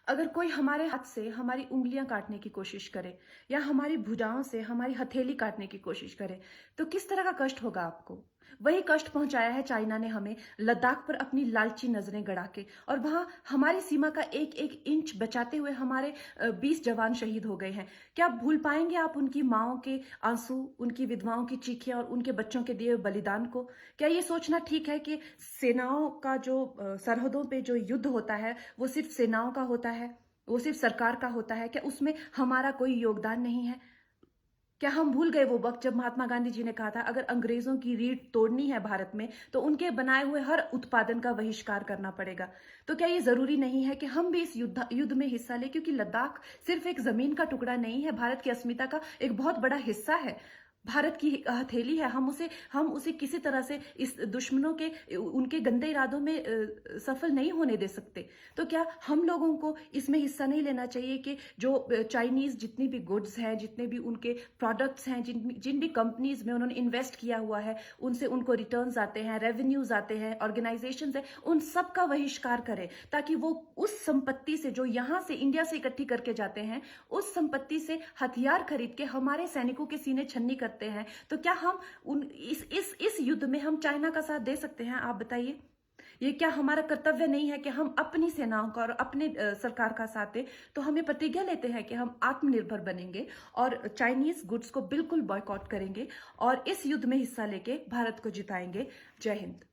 अगर कोई हमारे हाथ से हमारी उंगलियां काटने की कोशिश करे या हमारी भुजाओं से हमारी हथेली काटने की कोशिश करे तो किस तरह का कष्ट होगा आपको। वही कष्ट पहुंचाया है चाइना ने हमें लद्दाख पर अपनी लालची नजरें गड़ा के, और वहां हमारी सीमा का एक एक इंच बचाते हुए हमारे 20 जवान शहीद हो गए हैं। क्या भूल पाएंगे आप उनकी माओं के आंसू, उनकी विधवाओं की चीखें और उनके बच्चों के दिए बलिदान को? क्या ये सोचना ठीक है कि सेनाओं का जो सरहदों पे जो युद्ध होता है वो सिर्फ सेनाओं का होता है, वो सिर्फ सरकार का होता है? क्या उसमें हमारा कोई योगदान नहीं है? क्या हम भूल गए वो वक्त जब महात्मा गांधी जी ने कहा था अगर अंग्रेजों की रीढ़ तोड़नी है भारत में तो उनके बनाए हुए हर उत्पादन का बहिष्कार करना पड़ेगा? तो क्या ये जरूरी नहीं है कि हम भी इस युद्ध में हिस्सा लें, क्योंकि लद्दाख सिर्फ एक जमीन का टुकड़ा नहीं है, भारत की अस्मिता का एक बहुत बड़ा हिस्सा है, भारत की हथेली है। हम उसे किसी तरह से इस दुश्मनों के उनके गंदे इरादों में सफल नहीं होने दे सकते। तो क्या हम लोगों को इसमें हिस्सा नहीं लेना चाहिए कि जो चाइनीज जितनी भी गुड्स हैं, जितने भी उनके प्रोडक्ट्स हैं, जिन जिन भी कंपनीज में उन्होंने इन्वेस्ट किया हुआ है, उनसे उनको रिटर्न्स आते हैं, रेवेन्यूज आते हैं, ऑर्गेनाइजेशंस है, उन सब का बहिष्कार करें, ताकि वो उस संपत्ति से जो यहां से इंडिया से इकट्ठी करके जाते हैं, उस संपत्ति से हथियार खरीद के हमारे सैनिकों के सीने छन्नी करते हैं। तो क्या हम उन इस युद्ध में हम चाइना का साथ दे सकते हैं? आप बताइए। ये क्या हमारा कर्तव्य नहीं है कि हम अपनी सेनाओं का और अपने सरकार का साथ दें? तो हमें प्रतिज्ञा लेते हैं कि हम आत्मनिर्भर बनेंगे और चाइनीज गुड्स को बिल्कुल बॉयकॉट करेंगे और इस युद्ध में हिस्सा लेके भारत को जिताएंगे। जय हिंद।